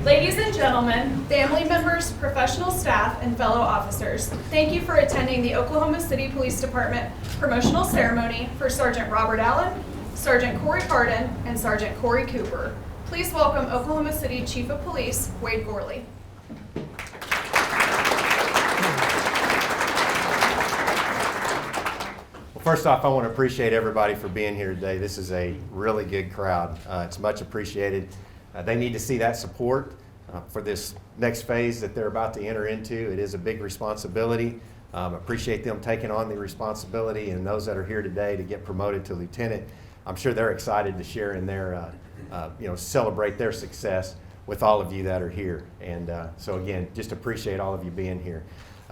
Ladies and gentlemen, family members, professional staff, and fellow officers, thank you for attending the Oklahoma City Police Department promotional ceremony for Sergeant Robert Allen, Sergeant Cory Carden, and Sergeant Cory Cooper. Please welcome Oklahoma City Chief of Police, Wade Gorley. First off, I want to appreciate everybody for being here today. This is a really good crowd. It's much appreciated. They need to see that support for this next phase that they're about to enter into. It is a big responsibility. Appreciate them taking on the responsibility, and those that are here today to get promoted to lieutenant. I'm sure they're excited to share in their, celebrate their success with all of you that are here. And so again, just appreciate all of you being here.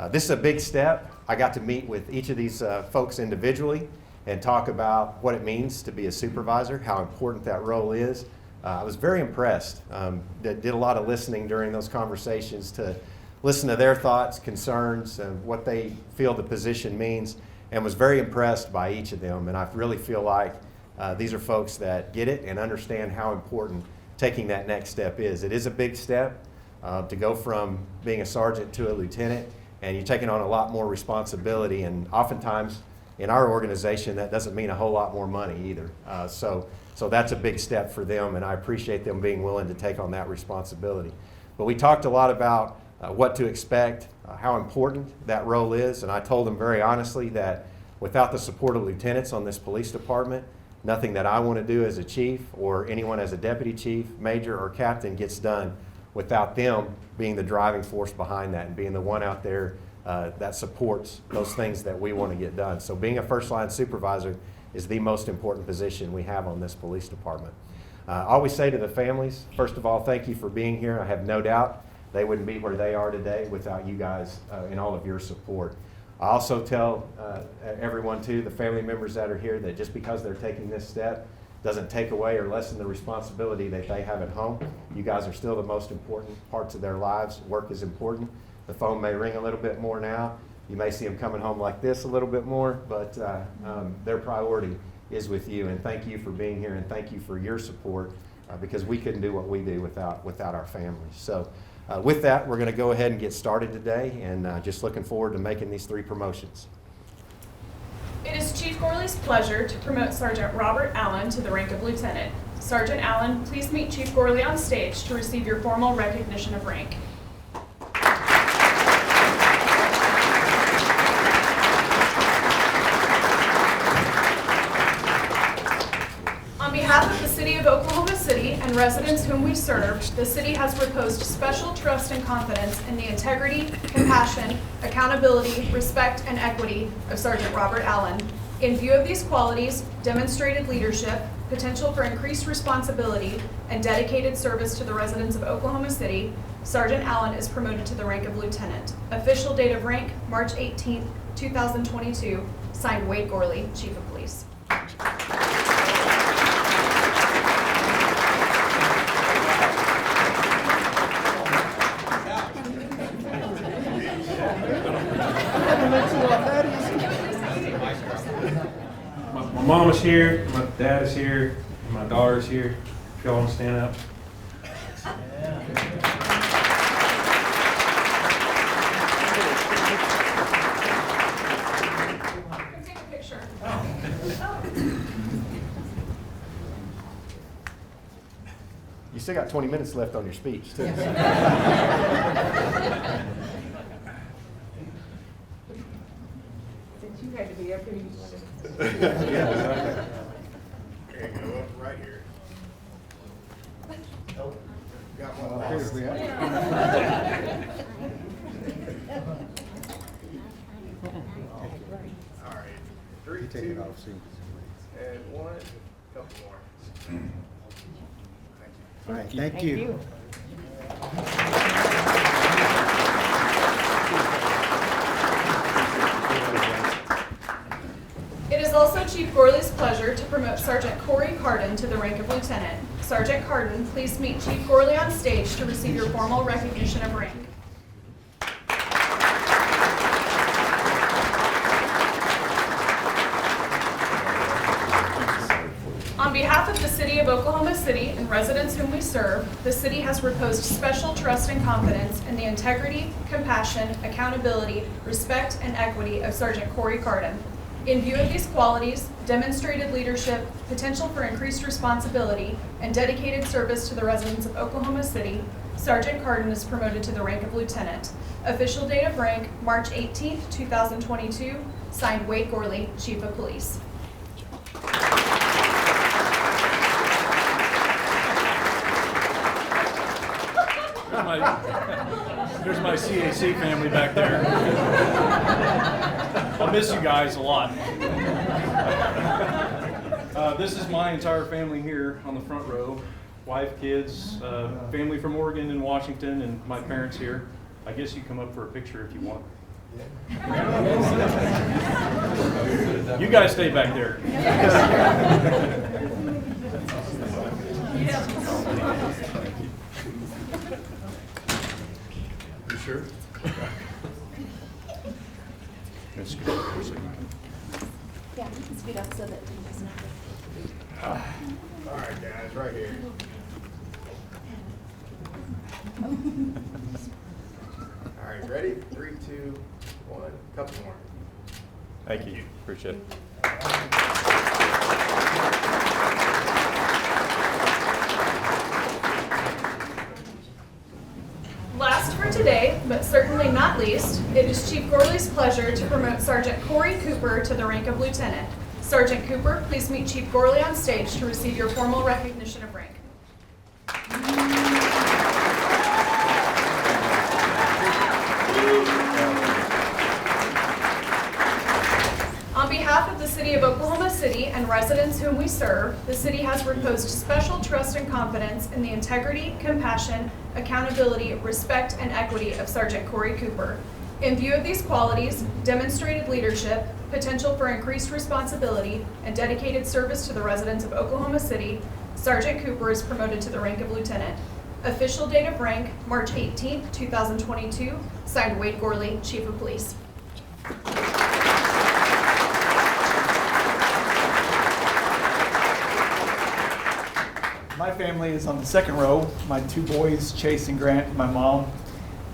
This is a big step. I got to meet with each of these folks individually and talk about what it means to be a supervisor, how important that role is. I was very impressed. Did a lot of listening during those conversations to listen to their thoughts, concerns, and what they feel the position means, and was very impressed by each of them. And I really feel like these are folks that get it and understand how important taking that next step is. It is a big step to go from being a sergeant to a lieutenant, and you're taking on a lot more responsibility, and oftentimes in our organization that doesn't mean a whole lot more money either. So that's a big step for them, and I appreciate them being willing to take on that responsibility. But we talked a lot about what to expect, how important that role is, and I told them very honestly that without the support of lieutenants on this police department, nothing that I want to do as a chief or anyone as a deputy chief, major, or captain gets done without them being the driving force behind that and being the one out there that supports those things that we want to get done. So being a first-line supervisor is the most important position we have on this police department. I always say to the families, first of all, thank you for being here. I have no doubt they wouldn't be where they are today without you guys and all of your support. I also tell everyone too, the family members that are here, that just because they're taking this step doesn't take away or lessen the responsibility that they have at home. You guys are still the most important parts of their lives. Work is important. The phone may ring a little bit more now. You may see them coming home like this a little bit more, but their priority is with you. And thank you for being here, and thank you for your support because we couldn't do what we do without our families. So with that, we're going to go ahead and get started today, and just looking forward to making these 3 promotions. It is Chief Gorley's pleasure to promote Sergeant Robert Allen to the rank of lieutenant. Sergeant Allen, please meet Chief Gorley on stage to receive your formal recognition of rank. On behalf of the City of Oklahoma City and residents whom we serve, the city has reposed special trust and confidence in the integrity, compassion, accountability, respect, and equity of Sergeant Robert Allen. In view of these qualities, demonstrated leadership, potential for increased responsibility, and dedicated service to the residents of Oklahoma City, Sergeant Allen is promoted to the rank of lieutenant. Official date of rank, March 18, 2022. Signed, Wade Gorley, Chief of Police. My mom is here, my dad is here, and my daughter is here. If y'all want to stand up. Take a picture. You still got 20 minutes left on your speech, too. Since you had to be up here, you wanted to. Yeah. There you go, up right here. Oh, got one Here lost. we are. All right, 3, 2, and 1, couple more. Thank you. All right, thank you. It is also Chief Gorley's pleasure to promote Sergeant Cory Carden to the rank of lieutenant. Sergeant Carden, please meet Chief Gorley on stage to receive your formal recognition of rank. On behalf of the City of Oklahoma Oklahoma City and residents whom we serve, the city has reposed special trust and confidence in the integrity, compassion, accountability, respect, and equity of Sergeant Cory Carden. In view of these qualities, demonstrated leadership, potential for increased responsibility, and dedicated service to the residents of Oklahoma City, Sergeant Carden is promoted to the rank of lieutenant. Official date of rank, March 18th, 2022. Signed, Wade Gorley, Chief of Police. There's my CAC family back there. I'll miss you guys a lot. This is my entire family here on the front row. Wife, kids, family from Oregon and Washington, and my parents here. I guess you come up for a picture if you want. You guys stay back there. You sure? That's good. Yeah, we can speed up so that he doesn't have to. All right, guys, right here. All right, ready? 3, 2, 1. Couple more. Thank you. Appreciate it. Last for today, but certainly not least, it is Chief Gorley's pleasure to promote Sergeant Cory Cooper to the rank of lieutenant. Sergeant Cooper, please meet Chief Gorley on stage to receive your formal recognition of rank. On behalf of the City of Oklahoma City and residents whom we serve, the city has reposed special trust and confidence in the integrity, compassion, accountability, respect, and equity of Sergeant Cory Cooper. In view of these qualities, demonstrated leadership, potential for increased responsibility, and dedicated service to the residents of Oklahoma City, Sergeant Cooper is promoted to the rank of lieutenant. Official date of rank, March 18th, 2022. Signed, Wade Gorley, Chief of Police. My family is on the second row. My 2 boys, Chase and Grant, my mom,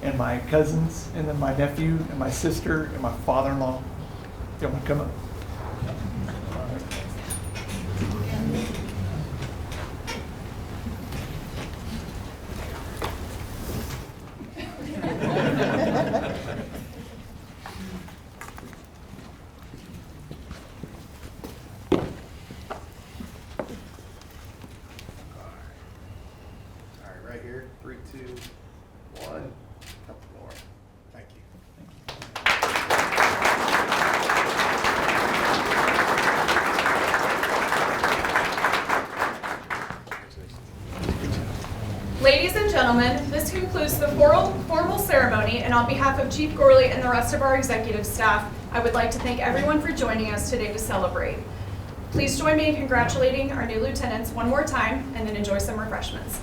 and my cousins, and then my nephew, and my sister, and my father-in-law. You want to come up? All right, right here. 3, 2, 1. Couple more. Thank you. Ladies and gentlemen, this concludes the formal ceremony, and on behalf of Chief Gorley and the rest of our executive staff, I would like to thank everyone for joining us today to celebrate. Please join me in congratulating our new lieutenants one more time, and then enjoy some refreshments.